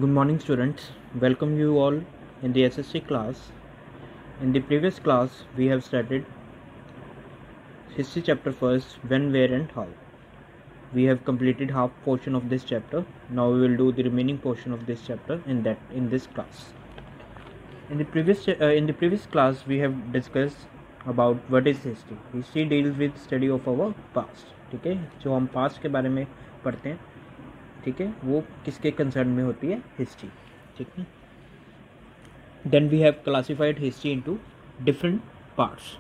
Good morning, students. Welcome you all in the SSC class. In the previous class, we have studied history chapter first, when, where, and how. We have completed half portion of this chapter. Now we will do the remaining portion of this chapter in this class. In the previous class, we have discussed about what is history. History deals with study of our past. ठीक है, जो हम past के बारे में पढ़ते हैं, ठीक है, वो किसके कंसर्न में होती है? हिस्ट्री. ठीक है. Then we have classified history into different parts.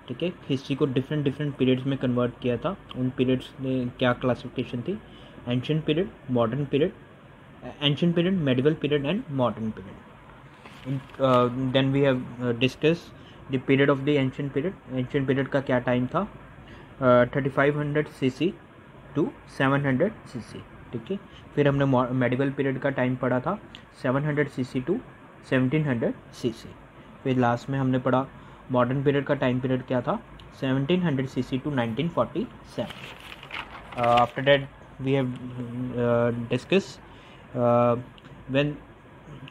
ठीक है, हिस्ट्री को डिफरेंट पीरियड्स में कन्वर्ट किया था. उन पीरियड्स में क्या क्लासिफिकेशन थी? Ancient period, modern period, ancient period, medieval period and modern period. Then we have discuss the period of the ancient period. Ancient period का क्या टाइम था? 3500 सीसी टू 700 सीसी. ठीक है. फिर हमने मेडिवल पीरियड का टाइम पढ़ा था 700 सीसी टू 1700 सीसी. फिर लास्ट में हमने पढ़ा मॉडर्न पीरियड का टाइम पीरियड क्या था? 1700 CC to 1947. After that we have discuss when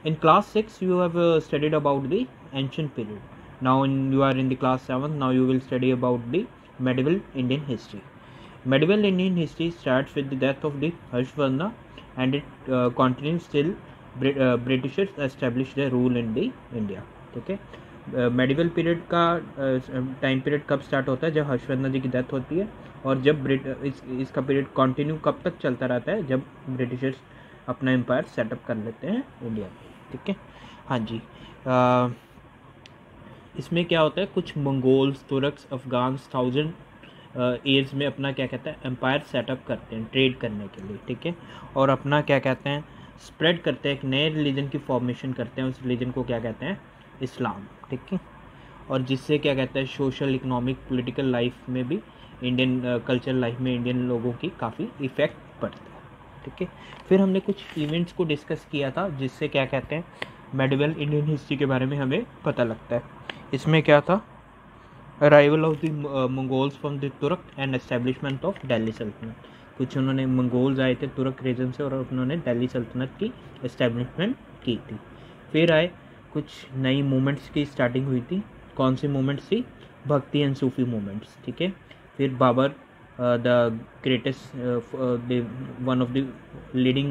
in class 6 you have studied about the ancient period. Now you are in the class 7. Now you will study about the medieval Indian history. Medieval Indian history starts with the death of the Harshvarna and it continues till Britishers established their rule in the India. ठीक है. Medieval period का time period कब start होता है? जब हर्षवर्धन जी की death होती है. और जब इसका पीरियड कंटिन्यू कब तक चलता रहता है? जब ब्रिटिशर्स अपना एम्पायर सेटअप कर लेते हैं इंडिया में. ठीक है. हाँ जी. इसमें क्या होता है? कुछ मंगोल्स, तुर्क्स, अफगान्स 1000 ईयर्स में अपना क्या कहते हैं? एम्पायर सेटअप करते हैं ट्रेड करने के लिए. ठीक है. और अपना क्या कहते हैं? स्प्रेड करते हैं. एक नए रिलीजन की फॉर्मेशन करते हैं. उस रिलीजन को क्या कहते हैं? इस्लाम. ठीक है. और जिससे क्या कहते हैं? सोशल, इकोनॉमिक, पॉलिटिकल लाइफ में भी इंडियन कल्चर लाइफ में इंडियन लोगों की काफ़ी इफ़ेक्ट पड़ता है. ठीक है. फिर हमने कुछ इवेंट्स को डिस्कस किया था जिससे क्या कहते हैं? मेडिवल इंडियन हिस्ट्री के बारे में हमें पता लगता है. इसमें क्या था? Arrival of the Mongols from the तुर्क एंड एस्टेब्लिशमेंट ऑफ दिल्ली सल्तनत. कुछ उन्होंने मंगोल्स आए थे तुर्क रीजन से और उन्होंने दिल्ली सल्तनत की एस्टेब्लिशमेंट की थी. फिर आए कुछ नई मूवमेंट्स की स्टार्टिंग हुई थी. कौन सी मूवमेंट्स थी? भक्ति एंड सूफी मूवमेंट्स. ठीक है. फिर Babar the greatest one of the leading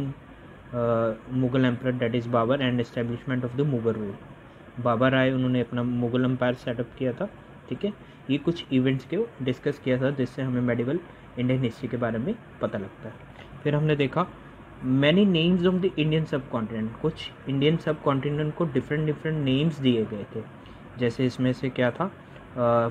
Mughal emperor, that is Babur, and establishment of the Mughal rule. Babar आए, उन्होंने अपना मुगल एम्पायर सेटअप किया था. ठीक है. ये कुछ इवेंट्स के डिस्कस किया था जिससे हमें मेडिवल इंडियन हिस्ट्री के बारे में पता लगता है. फिर हमने देखा many names of the Indian सब कॉन्टिनेंट. कुछ इंडियन सब कॉन्टिनेंट को डिफरेंट नेम्स दिए गए थे. जैसे इसमें से क्या था?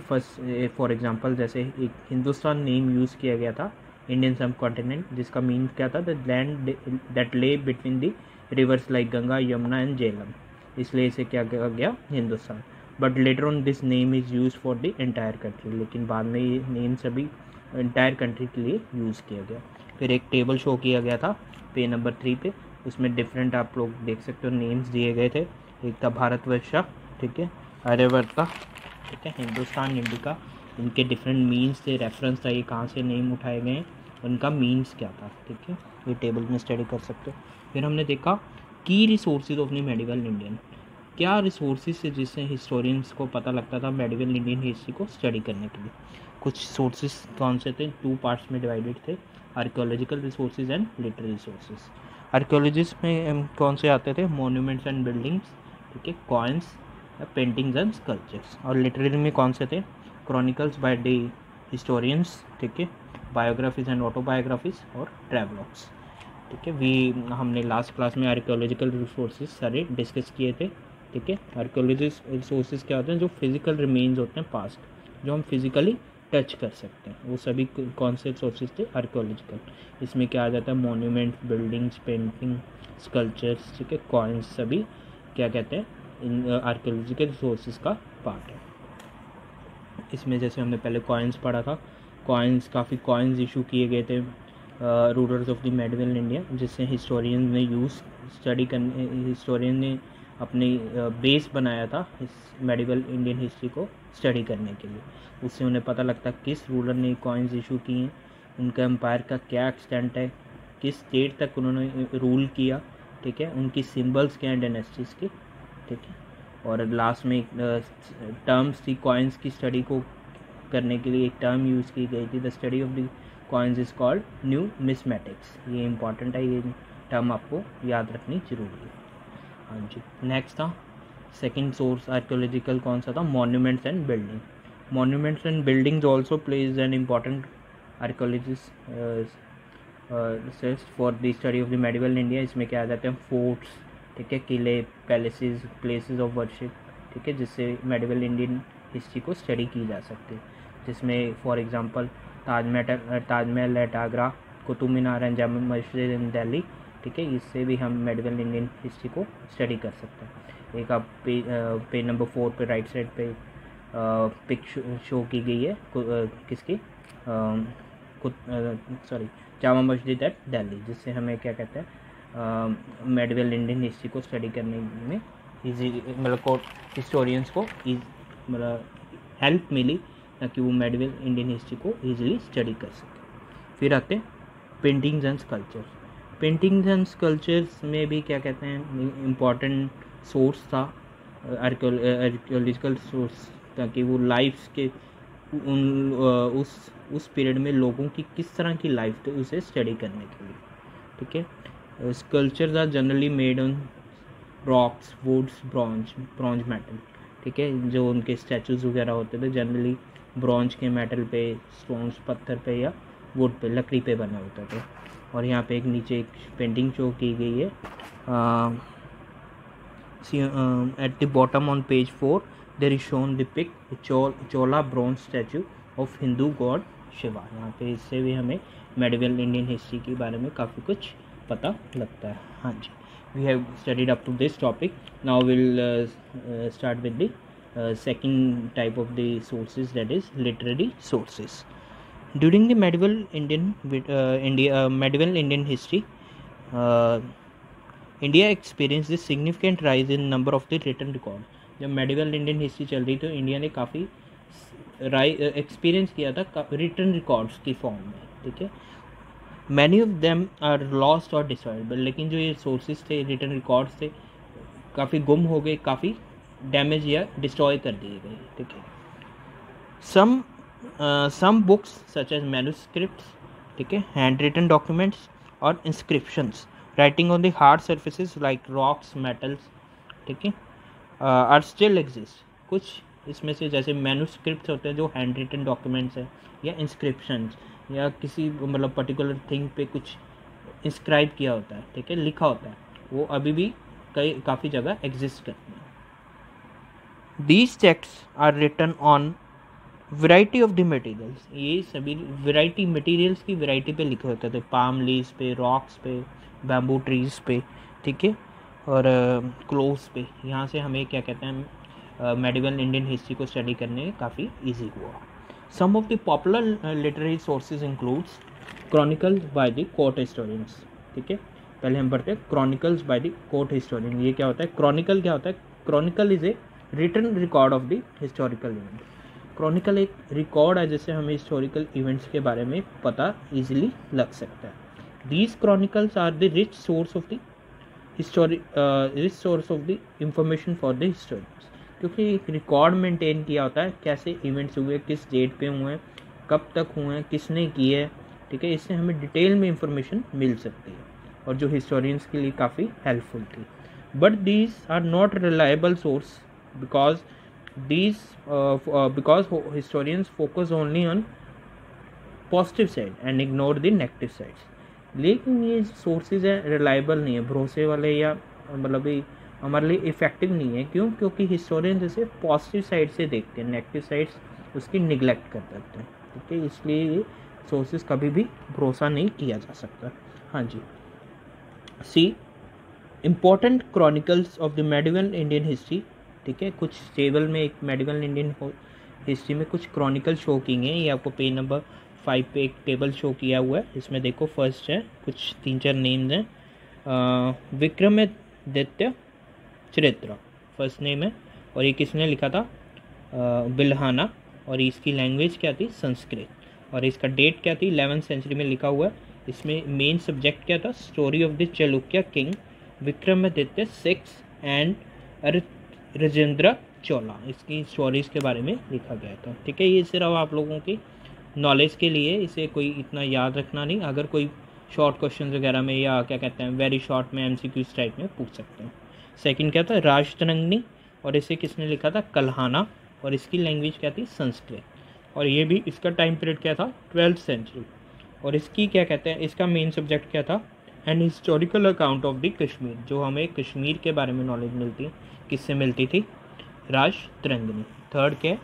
फर्स्ट फॉर एग्जांपल जैसे एक हिंदुस्तान नेम यूज़ किया गया था इंडियन सब कॉन्टिनेंट, जिसका मीन क्या था? द लैंड दैट ले between the reverse like Ganga, Yamuna and Jhelum. इसलिए इसे क्या कहा गया? Hindustan. But later on this name is use for the entire country. लेकिन बाद में ये नेम सभी एंटायर कंट्री के लिए यूज़ किया गया. फिर एक टेबल शो किया गया था पे नंबर 3 पे. उसमें डिफरेंट आप लोग देख सकते हो नेम्स दिए गए थे. एक था भारतवर्षा. ठीक है. आर्यवर्ता. ठीक है. हिंदुस्तान, इंडिका. इनके डिफरेंट मीन्स थे, रेफरेंस था ये कहाँ से नेम उठाए गए हैं, उनका मीन्स क्या था. ठीक है. ये टेबल में स्टडी कर सकते हो. फिर हमने देखा की resources of the medieval Indian. क्या रिसोर्सेज थे जिससे हिस्टोरियंस को पता लगता था मेडिवल इंडियन हिस्ट्री को स्टडी करने के लिए. कुछ सोर्सेज कौन से थे? 2 पार्ट्स में डिवाइडेड थे. Archaeological resources and literary resources. Archaeologist में कौन से आते थे? Monuments and buildings. ठीक है. Coins, paintings and sculptures. और लिटरेरी में कौन से थे? Chronicles by the historians. ठीक है. बायोग्राफीज एंड ऑटोबायोग्राफीज और ट्रैवलॉग्स. ठीक है. हमने लास्ट क्लास में आर्कियोलॉजिकल रिसोर्सेज सारे डिस्कस किए थे. ठीक है. आर्कियोलॉजिकल रिसोर्सेज क्या होते हैं? जो फिजिकल रिमेन्स होते हैं पास्ट, जो हम फिजिकली टच कर सकते हैं, वो सभी कौन से सोर्सेज थे? आर्कियोलॉजिकल. इसमें क्या आ जाता है? Monuments, buildings, painting, sculptures. ठीक है. कॉइन्स, सभी क्या कहते हैं? इन आर्कियोलॉजिकल रिसोर्सेज का पार्ट है. इसमें जैसे हमने पहले कॉइन्स पढ़ा था. काफ़ी कॉइन्स इशू किए गए थे rulers of the medieval India, जिससे हिस्टोरियन ने हिस्टोरियन ने अपनी बेस बनाया था इस मेडिवल इंडियन हिस्ट्री को स्टडी करने के लिए. उससे उन्हें पता लगता किस रूलर ने कॉइन्स इशू किए हैं, उनका एम्पायर का क्या एक्सटेंट है, किस डेट तक उन्होंने रूल किया, ठीक है, उनकी सिम्बल्स क्या हैं डायनेस्टीज़ के, ठीक है। और लास्ट में एक टर्म्स थी कॉइन्स की स्टडी को करने के लिए एक टर्म यूज़ की गई थी, the study of the coins is called numismatics. ये इंपॉर्टेंट है, ये टर्म आपको याद रखनी जरूरी है। हाँ जी, नेक्स्ट था सेकंड सोर्स आर्कियोलॉजिकल कौन सा था, monuments and building. Monuments and buildings also plays an important archaeologist research for the study of the medieval India. इसमें क्या आ जाते हैं, फोर्ट्स, ठीक है, किले, पैलेसेस, प्लेसेस ऑफ वर्शिप, ठीक है, जिससे मेडिवल इंडियन हिस्ट्री को स्टडी की जा सकती है, जिसमें for example Taj Mahal at Agra, Qutub Minar and Jama Masjid in Delhi, ठीक है, इससे भी हम मेडिवल इंडियन हिस्ट्री को स्टडी कर सकते हैं। एक आप पेज नंबर 4 पे राइट साइड पे पिक शो की गई है किसकी, सॉरी, जामा मस्जिद एट दिल्ली, जिससे हमें क्या कहते हैं मेडिवल इंडियन हिस्ट्री को स्टडी करने में इजी, मतलब को हिस्टोरियंस को मतलब हेल्प मिली ताकि वो मेडिवल इंडियन हिस्ट्री को ईजिली स्टडी कर सके। फिर आते हैं paintings and sculptures. Paintings and sculptures में भी क्या कहते हैं इम्पॉर्टेंट सोर्स था, आर्कियोलॉजिकल सोर्स, ताकि वो लाइफ्स के उस पीरियड में लोगों की किस तरह की लाइफ थी उसे स्टडी करने के लिए, ठीक है। Sculptures are generally made on rocks, woods, bronze metal, ठीक है, जो उनके स्टैचूज वगैरह होते थे जनरली ब्रॉन्ज के मेटल पे, स्टोन्स, पत्थर पे या वुड पे, लकड़ी पे बने होते थे। और यहाँ पे एक नीचे एक पेंटिंग शो की गई है at the bottom on page 4 there is shown the pic Chola bronze statue of Hindu god Shiva. यहाँ पे इससे भी हमें मेडिवल इंडियन हिस्ट्री के बारे में काफ़ी कुछ पता लगता है। हाँ जी, we have studied up to this topic. Now we'll start with the second type of the sources, that is literary sources. During the medieval Indian history, India experienced a significant rise in number of the written records. जब medieval Indian history चल रही तो India ने काफ़ी experience किया था written records की form में, ठीक है। Many of them are lost और डिस्ट्रॉयड, लेकिन जो ये सोर्सेज थे, रिटन रिकॉर्ड्स थे, काफ़ी गुम हो गए, काफ़ी डैमेज या डिस्ट्रॉय कर दिए गए, ठीक है। Some books such as manuscripts, ठीक है, हैंड रिटन डॉक्यूमेंट्स और inscriptions writing on the hard surfaces like rocks, metals, ठीक है, आर स्टिल एग्जिस्ट। कुछ इसमें से जैसे मैन्युस्क्रिप्ट्स होते हैं जो हैंड रिटन डॉक्यूमेंट्स हैं, या इंस्क्रिप्शंस, या किसी मतलब पर्टिकुलर थिंग पे कुछ इंस्क्राइब किया होता है, ठीक है, लिखा होता है, वो अभी भी काफ़ी जगह एग्जिस्ट करते हैं। These texts are written on variety of the materials, ये सभी वैरायटी मटेरियल्स की वैरायटी पे लिखे होते थे, पाम लीव्स पे, रॉक्स पे, बैम्बू ट्रीज पे, ठीक है, और क्लोव्स पे। यहाँ से हमें क्या कहते हैं मेडिवल इंडियन हिस्ट्री को स्टडी करने में काफ़ी ईजी हुआ। Some of the popular literary sources includes chronicles by the court historians, ठीक है। पहले हम पढ़ते हैं chronicles by the court historian। ये क्या होता है, chronicle क्या होता है, chronicle is a written record of the historical event। chronicle एक रिकॉर्ड है जिससे हमें historical events के बारे में पता easily लग सकता है। These chronicles are the rich source of the information for the historians, क्योंकि एक रिकॉर्ड मेंटेन किया होता है कैसे इवेंट्स हुए, किस डेट पे हुए हैं, कब तक हुए हैं, किसने किए, ठीक है, इससे हमें डिटेल में इंफॉर्मेशन मिल सकती है और जो हिस्टोरियंस के लिए काफ़ी हेल्पफुल थी। But these are not reliable source because historians focus only on positive side and ignore the negative sides. लेकिन ये सोर्सेज है रिलायबल नहीं है, भरोसे वाले, या मतलब हमारे लिए इफ़ेक्टिव नहीं है। क्यों? क्योंकि हिस्टोरियन जैसे पॉजिटिव साइड से देखते हैं, नेगेटिव साइड्स उसकी निगलेक्ट कर देते हैं, ठीक है, इसलिए ये सोर्सेज कभी भी भरोसा नहीं किया जा सकता। हाँ जी, see important chronicles of the medieval Indian history, ठीक है, कुछ टेबल में एक मेडिवल इंडियन हिस्ट्री में कुछ क्रॉनिकल शो किए हैं, ये आपको पेज नंबर 5 पे एक टेबल शो किया हुआ है। इसमें देखो फर्स्ट है, कुछ 3-4 नेम्स हैं, विक्रमादित्य चरित्र फर्स्ट नेम है, और ये किसने लिखा था, बिल्हाना, और इसकी लैंग्वेज क्या थी, संस्कृत, और इसका डेट क्या थी, 11th सेंचुरी में लिखा हुआ है। इसमें मेन सब्जेक्ट क्या था, story of the Chalukya king Vikramaditya 6 and Rajendra Chola, इसकी स्टोरीज के बारे में लिखा गया था। ठीक है, ये सिर्फ आप लोगों की नॉलेज के लिए, इसे कोई इतना याद रखना नहीं, अगर कोई शॉर्ट क्वेश्चन वगैरह में या क्या कहते हैं वेरी शॉर्ट में MCQ टाइप में पूछ सकते हैं। सेकंड क्या था, राजतरंगिणी, और इसे किसने लिखा था, कल्हाना, और इसकी लैंग्वेज क्या थी, संस्कृत, और ये भी इसका टाइम पीरियड क्या था, 12th सेंचुरी। और इसकी क्या कहते हैं, इसका मेन सब्जेक्ट क्या था, an historical account of the Kashmir, जो हमें कश्मीर के बारे में नॉलेज मिलती है, किससे मिलती थी, राजतरंगिणी। थर्ड क्या है,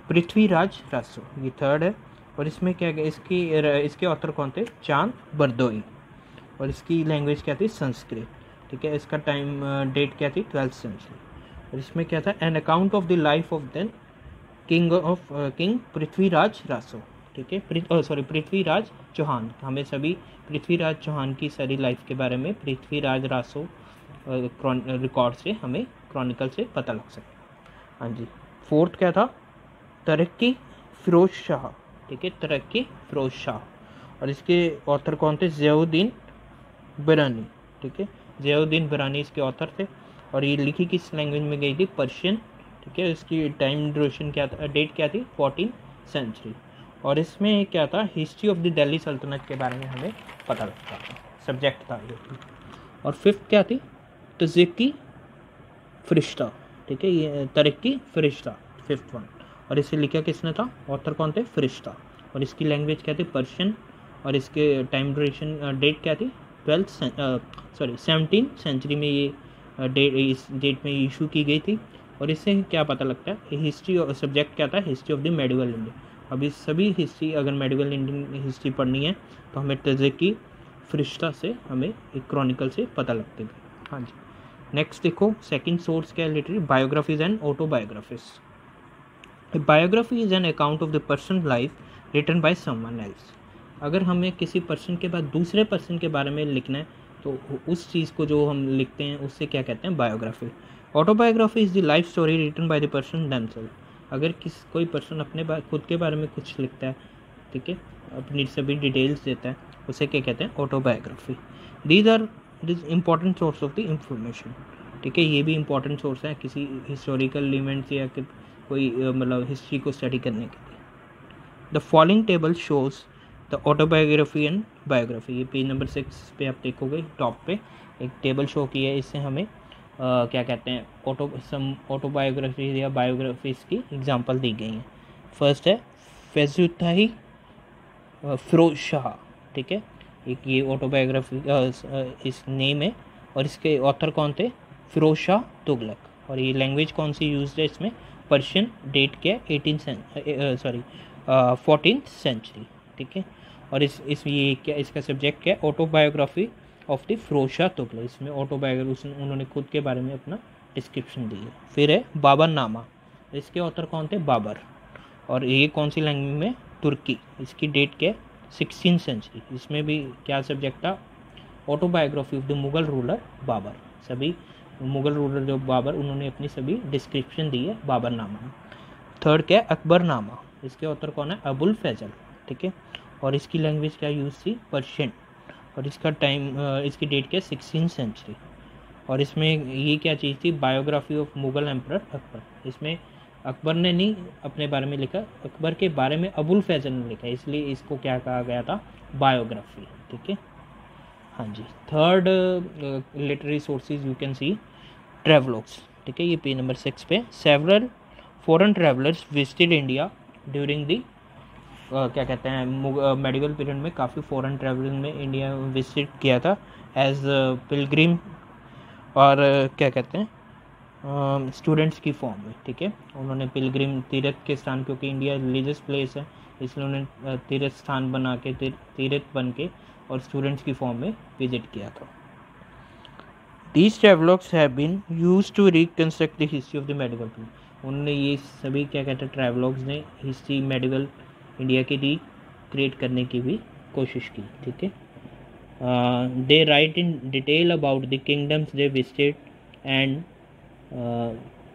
पृथ्वीराज रासो, ये थर्ड है। और इसमें क्या है, इसके ऑथर कौन थे, चांद बरदोई, और इसकी लैंग्वेज क्या थी, संस्कृत। ठीक है, इसका टाइम डेट क्या थी, 12th सेंचुरी। और इसमें क्या था, an account of the life of the king Prithviraj Raso. ठीक है, सॉरी पृथ्वीराज चौहान, हमें सभी पृथ्वीराज चौहान की सारी लाइफ के बारे में पृथ्वीराज रासो रिकॉर्ड से, हमें क्रॉनिकल से पता लग सकता है। हाँ जी। फोर्थ क्या था, तरक्की फिरोज शाह। ठीक है, तरक्की फिरोज शाह, और इसके ऑथर कौन थे, ज़ियाउद्दीन बरानी। ठीक है, ज़ियाउद्दीन बरानी इसके ऑथर थे, और ये लिखी किस लैंग्वेज में गई थी, पर्शियन। ठीक है, इसकी टाइम ड्यूरेशन क्या था, डेट क्या थी, 14th सेंचुरी। और इसमें क्या था, हिस्ट्री ऑफ द दिल्ली सल्तनत के बारे में हमें पता लगता था, सब्जेक्ट था ये। और फिफ्थ क्या थी, तज़की फरिश्ता। ठीक है, ये तरक्की फरिश्ता, फिफ्थ वन, और इसे लिखा किसने था, ऑथर कौन थे, फरिश्ता, और इसकी लैंग्वेज क्या थी, पर्शियन, और इसके टाइम ड्यूरेशन डेट क्या थी, 17th सेंचुरी में ये इस डेट में इशू की गई थी। और इससे क्या पता लगता है, हिस्ट्री सब्जेक्ट क्या था, history of the medieval India. अभी सभी हिस्ट्री, अगर मेडिवल इंडियन हिस्ट्री पढ़नी है तो हमें तज़की फरिश्ता से हमें एक क्रॉनिकल से पता लगते हैं। हाँ जी। नेक्स्ट देखो, सेकंड सोर्स क्या है, literary biographies and autobiographies. Biography is an account of the person life written by someone else. अगर हमें किसी पर्सन के बाद दूसरे पर्सन के बारे में लिखना है तो उस चीज़ को जो हम लिखते हैं उससे क्या कहते हैं, biography. Autobiography is the life story written by the person themselves. अगर कोई पर्सन अपने खुद के बारे में कुछ लिखता है, ठीक है, अपनी सभी डिटेल्स देता है, उसे क्या कहते हैं, autobiography. These are important source of the information. ठीक है, ये भी इंपॉर्टेंट सोर्स है किसी हिस्टोरिकल इवेंट्स या कोई मतलब हिस्ट्री को स्टडी करने के लिए। The following table shows the autobiography and biography. ये पेज नंबर 6 पे आप देखोगे, टॉप पे एक टेबल शो की है, इससे हमें क्या कहते हैं, ऑटोबायोग्राफी या बायोग्राफीज की एग्जांपल दी गई हैं। फर्स्ट है फैजुत्ताही फिरोज शाह। ठीक है, एक ये ऑटोबायोग्राफी इस नेम है, और इसके ऑथर कौन थे, फिरोज शाह तुगलक, और ये लैंग्वेज कौन सी यूज है इसमें, पर्शियन, डेट क्या है 14th सेंचुरी। ठीक है, और इस ये क्या, इसका सब्जेक्ट क्या है, autobiography of the Firoz Shah Tughlaq. इसमें ऑटोबायोग्राफी उन्होंने खुद के बारे में अपना डिस्क्रिप्शन दी है। फिर है बाबरनामा, इसके ऑथर कौन थे, बाबर, और ये कौन सी लैंग्वेज में, तुर्की। इसकी डेट क्या है, 16th सेंचुरी। इसमें भी क्या सब्जेक्ट था, autobiography of the Mughal ruler Babur. सभी मुगल रूलर जो बाबर, उन्होंने अपनी सभी डिस्क्रिप्शन दी है बाबरनामा में। थर्ड क्या है, अकबरनामा, इसके ऑथर कौन है, अबुल फैजल। ठीक है, और इसकी लैंग्वेज क्या यूज थी, पर्शियन, और इसका टाइम इसकी डेट क्या है, 16th सेंचुरी। और इसमें ये क्या चीज़ थी, biography of Mughal emperor Akbar. इसमें अकबर ने नहीं अपने बारे में लिखा, अकबर के बारे में अबुल फैजल ने लिखा, इसलिए इसको क्या कहा गया था, बायोग्राफी। ठीक है, हाँ जी। Third literary sources you can see travelogues. ठीक है, ये पेज नंबर 6 पे, several foreign travellers visited India during the क्या कहते हैं, मेडिवल पीरियड में काफ़ी फॉरेन ट्रेवलर्स में इंडिया विजिट किया था एज पिलग्रिम, और क्या कहते हैं, स्टूडेंट्स की फॉर्म में। ठीक है, उन्होंने पिलग्रिम, तीर्थ के स्थान, क्योंकि इंडिया रिलीजियस प्लेस है इसलिए उन्होंने तीर्थ स्थान बना के, तीर्थ बन के, और स्टूडेंट्स की फॉर्म में विजिट किया था। These travelogues have been used to reconstruct the history of the medieval period. उन्होंने ये सभी क्या कहते हैं, ट्रैवलॉग्स ने हिस्ट्री मेडिवल इंडिया की रिक्रिएट करने की भी कोशिश की। ठीक है, they write in detail about the kingdoms they visited and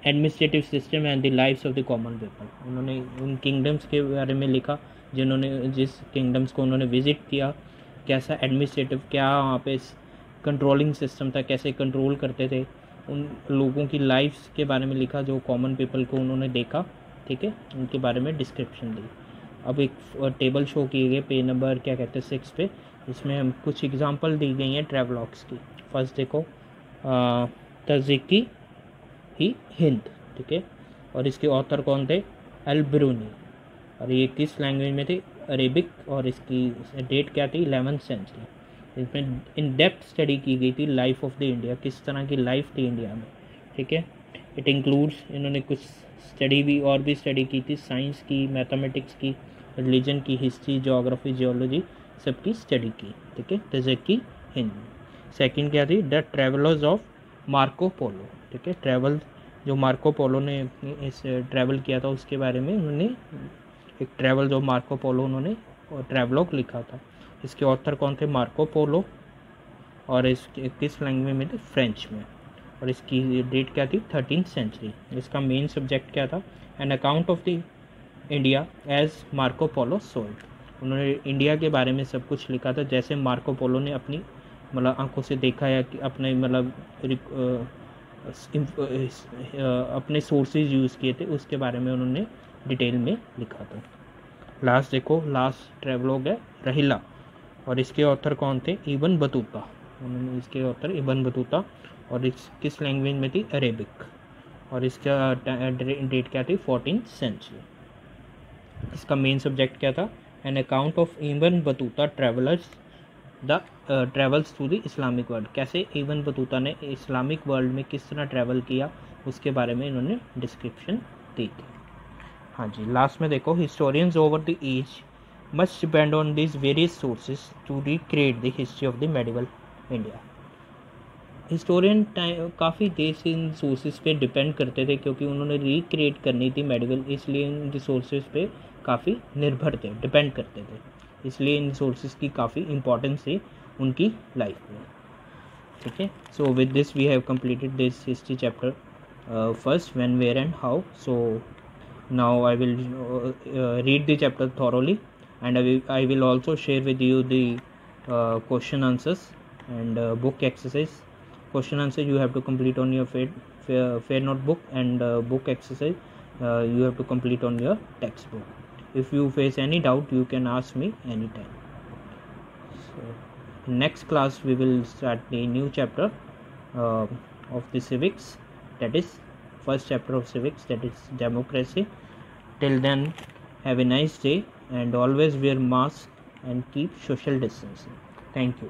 administrative system and the lives of the common people. उन्होंने उन किंगडम्स के बारे में लिखा जिस किंगडम्स को उन्होंने विजिट किया, कैसा एडमिनिस्ट्रेटिव, क्या वहाँ पे कंट्रोलिंग सिस्टम था, कैसे कंट्रोल करते थे, उन लोगों की लाइफ्स के बारे में लिखा जो कॉमन पीपल को उन्होंने देखा, ठीक है, उनके बारे में डिस्क्रिप्शन दी। अब एक टेबल शो किए गए पेज नंबर क्या कहते हैं 6 पे, इसमें हम कुछ एग्जांपल दी गई हैं ट्रैवलॉग्स की। फर्स्ट देखो तज़की ही हिंद, ठीक है, और इसके ऑथर कौन थे, अल ब्रूनी, और ये किस लैंग्वेज में थे, अरेबिक, और इसकी डेट क्या थी 11th सेंचुरी। इसमें इन डेप्थ स्टडी की गई थी लाइफ ऑफ द इंडिया, किस तरह की लाइफ थी इंडिया में, ठीक है। इट इंक्लूड्स, इन्होंने कुछ स्टडी भी और भी स्टडी की थी, साइंस की, मैथमेटिक्स की, रिलीजन की, हिस्ट्री, जोग्राफी, जियोलॉजी, सबकी स्टडी की, ठीक है, तज़की हिंद। सेकंड क्या थी, the travellers of Marco Polo, ठीक है, ट्रैवल जो मार्को पोलो ने इस ट्रैवल किया था उसके बारे में उन्होंने एक ट्रैवल जो मार्को पोलो उन्होंने ट्रैवलॉग लिखा था। इसके ऑथर कौन थे, मार्को पोलो, और इसके किस लैंग्वेज में थे, फ्रेंच में, और इसकी डेट क्या थी 13th सेंचुरी। इसका मेन सब्जेक्ट क्या था, an account of the India as Marco Polo sold. उन्होंने इंडिया के बारे में सब कुछ लिखा था जैसे मार्को पोलो ने अपनी मतलब आंखों से देखा या कि अपने मतलब अपने सोर्सेज यूज़ किए थे उसके बारे में उन्होंने डिटेल में लिखा था। लास्ट देखो, लास्ट ट्रैवलॉग है रहिला, और इसके ऑथर कौन थे, इब्न बतूता, उन्होंने इसके ऑथर इब्न बतूता, और इस किस लैंग्वेज में थी, अरेबिक, और इसका डेट क्या थी 14th सेंचुरी। इसका मेन सब्जेक्ट क्या था, an account of Ibn Battuta travellers the travels to the Islamic world, कैसे इब्न बतूता ने इस्लामिक वर्ल्ड में किस तरह ट्रैवल किया उसके बारे में इन्होंने डिस्क्रिप्शन दी थी। हाँ जी, लास्ट में देखो, historians over the age must depend on this various sources to recreate the history of the medieval India. Historian काफ़ी देर से इन सोर्सेज पे डिपेंड करते थे क्योंकि उन्होंने रिक्रिएट करनी थी मेडिवल, इसलिए इन रिसोर्सेज पे काफ़ी निर्भर थे, डिपेंड करते थे, इसलिए इन सोर्सेज की काफ़ी इंपॉर्टेंस थी उनकी लाइफ में, ठीक है। So with this we have completed this history chapter first, when, where and how. So now I will read the chapter thoroughly, and I will also share with you the question answers and book exercise. Question answer you have to complete on your fair notebook, and book exercise you have to complete on your textbook. If you face any doubt you can ask me anytime. So next class we will start the new chapter of the civics, that is first chapter of civics, that is democracy. Till then, have a nice day and always wear mask and keep social distancing. Thank you.